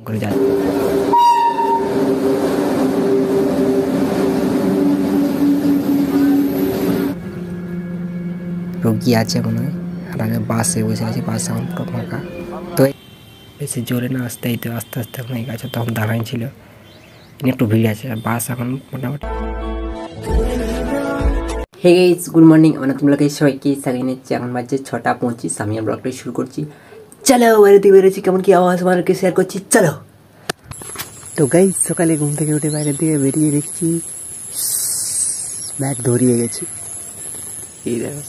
করে যায়। রোগী আছে মনে হয়, আর আগে বাসে বসে আছে, বাস এখন পুরো ফাঁকা। তো বেশি জোরে না আসতে তো আস্তে আস্তে এখন এই গাছে তখন দাঁড়াই ছিল, একটু ভিড় আছে, আর বাস এখন মোটামুটি। Hey guys, good morning. আমরা তোমরা সবাইকে স্বাগত নিচ্ছি। এখন বাজছে 6:25। আমি আর ব্লগটা শুরু করছি। চলো বাইরে বেরোচ্ছি, কেমন কি আওয়াজ আমাদেরকে শেয়ার করছি, চলো। তো গাইস, সকালে ঘুম থেকে উঠে বাইরের দিকে বেরিয়ে দেখছি ব্যাগ ধরিয়ে গেছি। এই দেখো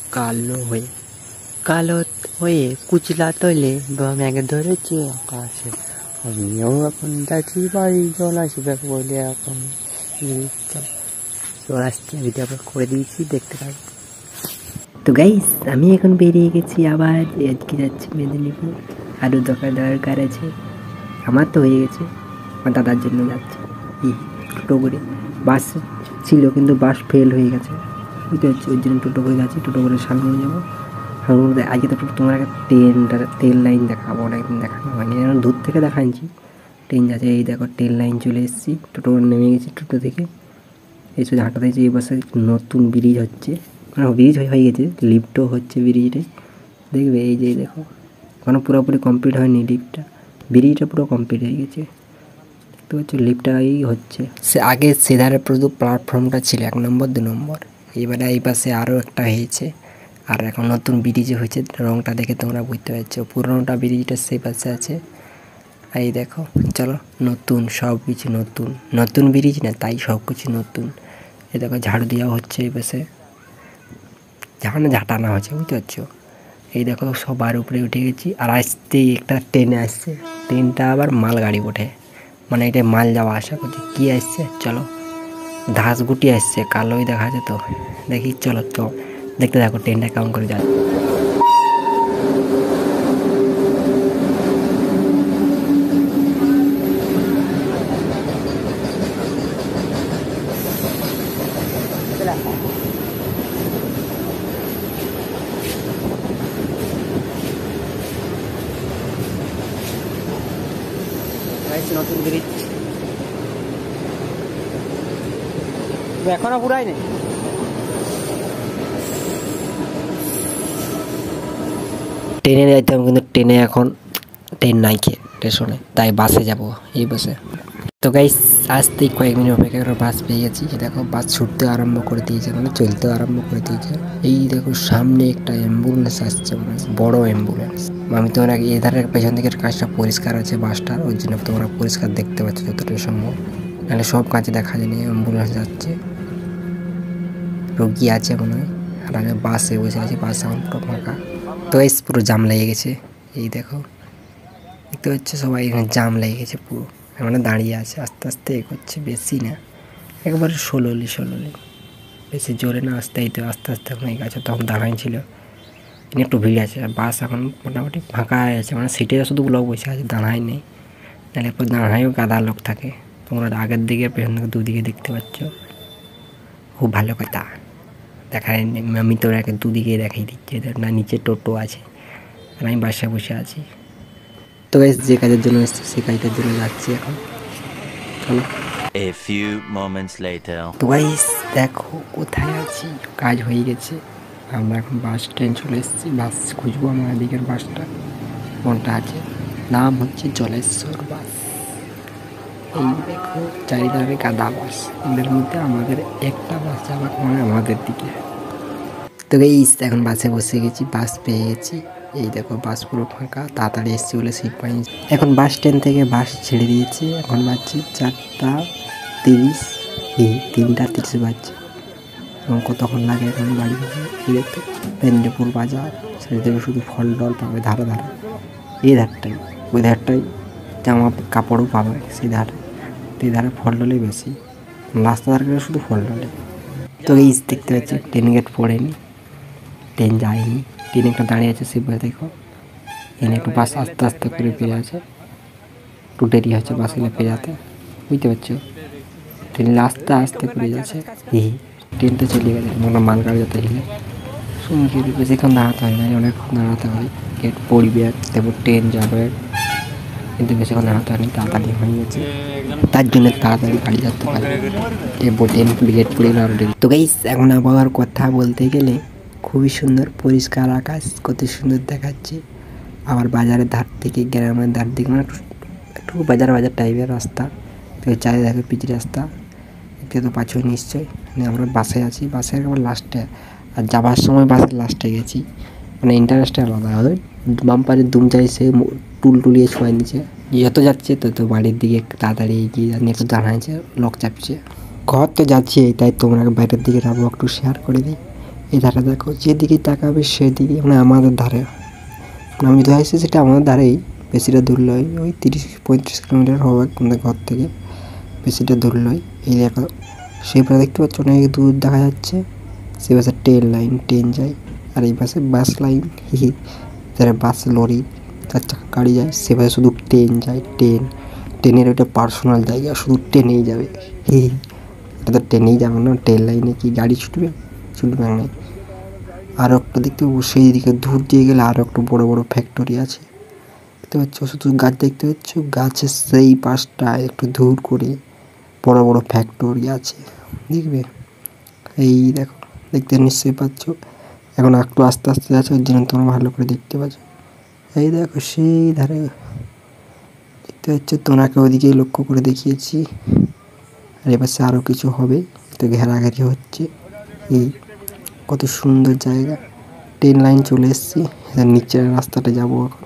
কালো হয়ে কুচলা তৈলে ব্যাগে ধরেছে আকাশে। আমিও এখন যাচ্ছি বাড়ি, জল আসবে বলে এখন জল আসছে, ভিডিও আপলোড করে দিয়েছি, দেখতে পাবো। তো গাইস, আমি এখন বেরিয়ে গেছি আবার, আজকে যাচ্ছি মেদিনীপুর। আরও দরকার আছে, আমার তো হয়ে গেছে, আমার দাদার জন্য যাচ্ছে। টোটো করে, বাস ছিল কিন্তু বাস ফেল হয়ে গেছে, বুঝতে পারছি, ওই জন্য টোটো করে যাচ্ছি। টোটো করে শালগড় যাবো। শালগড় আজকে তো তোমার একটা ট্রেন লাইন দেখাবো, অনেকদিন দেখানো হয়নি, এখন দূর থেকে দেখাচ্ছি। ট্রেন যাচ্ছে, এই দেখো ট্রেন লাইন চলে এসেছি। টোটো নেমে গেছি টোটো থেকে, এই শুধু হাঁটা দিয়েছি। এই বছর নতুন ব্রিজ হচ্ছে, মানে ব্রিজ হয়ে গেছে, লিফটও হচ্ছে ব্রিজে, দেখবে। এই যে দেখো, এখনও পুরোপুরি কমপ্লিট হয়নি লিফটটা, ব্রিজটা পুরো কমপ্লিট হয়ে গেছে, দেখতে পাচ্ছ। লিফটটাই হচ্ছে, সে আগে সেধারে পুরো প্ল্যাটফর্মটা ছিল 1 নম্বর 2 নম্বর, এবারে এই পাশে আরও একটা হয়েছে। আর এখন নতুন ব্রিজ হয়েছে, রংটা দেখে তোমরা বুঝতে পারছো। পুরোনোটা ব্রিজটা সেই পাশে আছে। এই দেখো, চলো, নতুন সব কিছু, নতুন ব্রিজ না, তাই সব কিছু নতুন। এই দেখো ঝাড়ু দেওয়া হচ্ছে এই পাশে, ঝাঁটানো হচ্ছে, বুঝতে পারছো। এই দেখো সবার উপরে উঠে গেছি। আর আসতেই একটা ট্রেনে আসছে, ট্রেনটা আবার মালগাড়ি ওঠে, মানে এটা মাল যাওয়া আসা করছে। কী আসছে চলো, ধাসগুটি আসছে, কালোই দেখা যেত, দেখি চলো। তো দেখতে দেখো ট্রেনটা কেমন করে যায়। নতুন ব্রিজ এখনো পুরাই নেই। ট্রেনে যাইতাম, কিন্তু ট্রেনে এখন ট্রেন নাই স্টেশনে, তাই বাসে যাব এই বাসে। তো গাইস, আসতেই কয়েক মিনিট অপেক্ষা করে বাস পেয়ে গেছি। দেখো বাস ছুটতে আরম্ভ করে দিয়েছে, মানে চলতে আরম্ভ করে দিয়েছে। এই দেখো সামনে একটা অ্যাম্বুলেন্স আসছে, মানে বড় অ্যাম্বুলেন্স। আমি তোমার এধারের পেছন দিকের কাজটা পরিষ্কার আছে বাসটার, ওই জন্য তোমরা পরিষ্কার দেখতে পাচ্ছ যতটা সম্ভব, নাহলে সব কাজে দেখা যায়নি। অ্যাম্বুলেন্স যাচ্ছে, রোগী আছে মনে হয়, আর আগে বাসে বসে আছে, বাস এখন পুরো ফাঁকা। তো এই পুরো জাম লেগে গেছে, এই দেখো দেখতে পাচ্ছ সবাই, এখানে জাম লেগে গেছে পুরো, মানে দাঁড়িয়ে আছে, আস্তে আস্তে এগোচ্ছে, বেশি না, একবারে ষোলোলি, বেশি জোরে না আসতেই তো আস্তে আস্তে এখন এই গাছে তখন দাঁড়াই ছিল, একটু ভিড় আছে। আর বাস এখন মোটামুটি ফাঁকা হয়ে আছে, মানে সিটে শুধু লোক বসে আছে, দাঁড়াই নেই, নাহলে এরপর দাঁড়াইও গাদা লোক থাকে। তোমরা আগের দিকে পেছন দিকে দুদিকে দেখতে পাচ্ছ, খুব ভালো কথা দেখায়। আমি তো একে দুদিকে দেখাই দিচ্ছি না, নিচে টোটো আছে আর আমি বাসায় বসে আছি। তো গাইস, যে কাজের জন্য এসেছি সেই কাজটার জন্য যাচ্ছি এখন, চলো। A few moments later. তো গাইস দেখো কোথায় আছি, কাজ হয়ে গেছে, আমরা এখন বাস স্ট্যান্ড চলে এসেছি। বাস খুঁজবো, আমার দিকের বাসটা কোনটা আছে, নাম হচ্ছে জলেশ্বর বাস। এই দেখো চারিধারে গাদা বাস, এদের মধ্যে আমাদের একটা বাস যাবার মানে আমাদের দিকে। তো গাইস, এখন বাসে বসে গেছি, বাস পেয়ে গেছি। এই দেখো বাস পুরো ফাঁকা, তাড়াতাড়ি এসছি বলে সিট পাই। এখন বাস স্ট্যান্ড থেকে বাস ছেড়ে দিয়েছি, এখন বাজছে 4:30, 3:30 বাজছে। এবং কতক্ষণ লাগে এখন বাড়ি যাবে। এই দেখতে মেদিনীপুর বাজার, সেই থেকে শুধু ফল টল পাবে ধারে ধারে, এই ধারটাই, ওই ধারটাই জামা কাপড়ও পাবে, সেই ধারে, এই ধারে ফল টলই বেশি, রাস্তা ধারে শুধু ফল টলে। তো এই দেখতে পাচ্ছি ট্রেন গেট পড়েনি, ট্রেন যায়নি, ট্রেন একটা দাঁড়িয়ে আছে সেবার দেখো। এখানে একটু বাস আস্তে আস্তে করে পেয়ে আছে, একটু দেরি হচ্ছে বাসগুলো পেরাতে, বুঝতে পারছো। ট্রেন আস্তে আস্তে করে যাচ্ছে, ট্রেন তো চলে গেছে, মনে মালগাড়ি যেতে গেলে শুনছি বেশিক্ষণ দাঁড়াতে হয় না, অনেকক্ষণ দাঁড়াতে হয়। গেট পড়বে, তারপর ট্রেন যাবে, কিন্তু বেশিক্ষণ হাতে অনেক তাড়াতাড়ি হয়ে গেছে, তার জন্য তাড়াতাড়ি গাড়ি যাতে পারে টেন ব্রিগেড পড়ে গেল অলরেডি। তো গাইস এখন আবহাওয়ার কথা বলতে গেলে খুবই সুন্দর, পরিষ্কার আকাশ, কত সুন্দর দেখাচ্ছে। আবার বাজারের ধার থেকে গ্রামের ধার দিকে মানে একটু বাজার টাইপের রাস্তা, তো চারিদিকে পিচ রাস্তা দেখতে তো পাচ্ছ নিশ্চয়ই। মানে আমরা বাসে আছি, বাসের একেবারে লাস্টে, আর যাবার সময় বাসের লাস্টে গেছি, মানে ইন্টারেস্টে আলাদা হবে। বাম্পারের দুম চাই সে টুলিয়ে ছোঁয়াই নিচ্ছে, যত যাচ্ছে তত বাড়ির দিকে তাড়াতাড়ি এগিয়ে যাচ্ছে, একটু দাঁড়াইছে লোক চাপছে। ঘর তো যাচ্ছি, তাই তোমরা বাইরের দিকে যাবো একটু শেয়ার করে দিই। এই ধারে দেখো, যেদিকেই তাকাবে সেদিকে মানে আমাদের ধারে, মানে আমি ধরে আসছি সেটা আমাদের ধারেই, বেশিটা দূর নয়, ওই 30-35 কিলোমিটার হবে আমাদের ঘর থেকে, বেশিটা দূর নয়। এই দেখো সেই পাশে দেখতে পাচ্ছ অনেক দূর দেখা যাচ্ছে, সে পাশে ট্রেন লাইন, ট্রেন যায়, আর এই পাশে বাস লাইন, যারা বাস লরি 4 চাকা গাড়ি যায়, সে পাশে শুধু ট্রেন যায়। ট্রেনের ওইটা পার্সোনাল জায়গা, শুধু ট্রেনেই যাবে। এটা তো ট্রেনেই যাবে না, ট্রেন লাইনে কি গাড়ি ছুটবে না। আরও একটা দেখতে পাবো সেই দিকে দূর দিয়ে গেলে আরও একটু বড় বড় ফ্যাক্টরি আছে দেখতে পাচ্ছ, শুধু গাছ দেখতে পাচ্ছ, গাছের সেই পাশটায় একটু দূর করে বড় বড় ফ্যাক্টরি আছে দেখবে। এই দেখো, দেখতে নিশ্চয়ই পাচ্ছ, এখন একটু আস্তে আস্তে যাচ্ছে, ওর জন্য তোমরা ভালো করে দেখতে পাচ্ছ। এই দেখো সেই ধারে দেখতে পাচ্ছ, তোনাকে ওদিকেই লক্ষ্য করে দেখিয়েছি। আর এপাশে আরও কিছু হবে, তো ঘেরাঘেরি হচ্ছে। এই কত সুন্দর জায়গা, ট্রেন লাইন চলে এসেছি, নিচের রাস্তাটা যাবো এখন।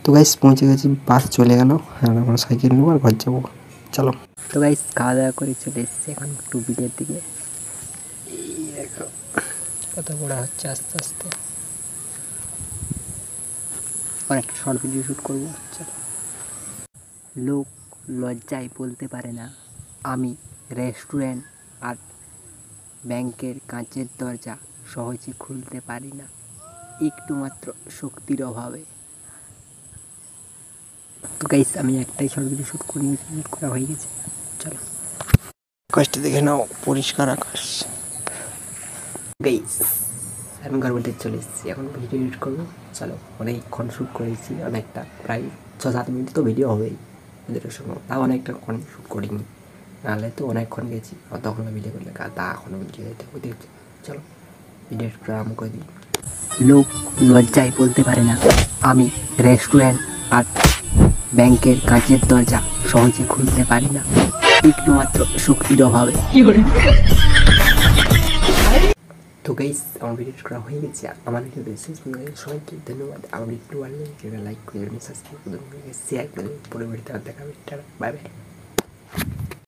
তো গাইস পৌঁছে গেছি, বাস চলে গেল, আর আমরা সাইকেল নেবো আর ঘর যাবো, চলো। তো গাইস খাওয়া দাওয়া করে চলে এসেছি এখন টুপিলের দিকে। এই দেখো কত বড় হচ্ছে আস্তে আস্তে, অনেকটা শর্ট ভিডিও শ্যুট করবো, চলো। লোক লজ্জায় বলতে পারে না আমি রেস্টুরেন্ট আর ব্যাংকের কাঁচের দরজা সহজে খুলতে পারি না, একটু মাত্র শক্তির অভাবে। তো গাইস আমি একটাই শর্ট ভিডিও শ্যুট করা হয়ে গেছে, চলো। আকাশটা দেখে নাও, পরিষ্কার আকাশ। গাইস আমি ঘর মধ্যে চলে এসেছি, এখন ভিডিও এডিট করবো, চলো। অনেকক্ষণ শ্যুট করেছি, অনেকটা প্রায় 6-7 মিনিট তো ভিডিও হবেই ভিডিওর সময়, তাও অনেকটাক্ষণ শ্যুট করিনি, নাহলে তো অনেকক্ষণ গেছি, আর তখন ভিডিও করলে তা এখনও ভিডিও যেতে হবে। চলো ভিডিও এডিট করে আরম্ভ করে দিই। লোক লজ্জায় বলতে পারে না আমি রেস্টুরেন্ট আর ব্যাংকের কাঁচের দরজা সহজে খুলতে পারি না, একটু মাত্র শক্তির অভাবে। তো গাইস আমার ভিডিও করা হয়ে গেছে, আমার ভিডিও শেষ পর্যন্ত সবাইকে ধন্যবাদ। আমার ভিডিও ভালো লাগলে লাইক করে সাবস্ক্রাইব করে শেয়ার করে পরে ভিডিওতে দেখা হবে, বাই বাই।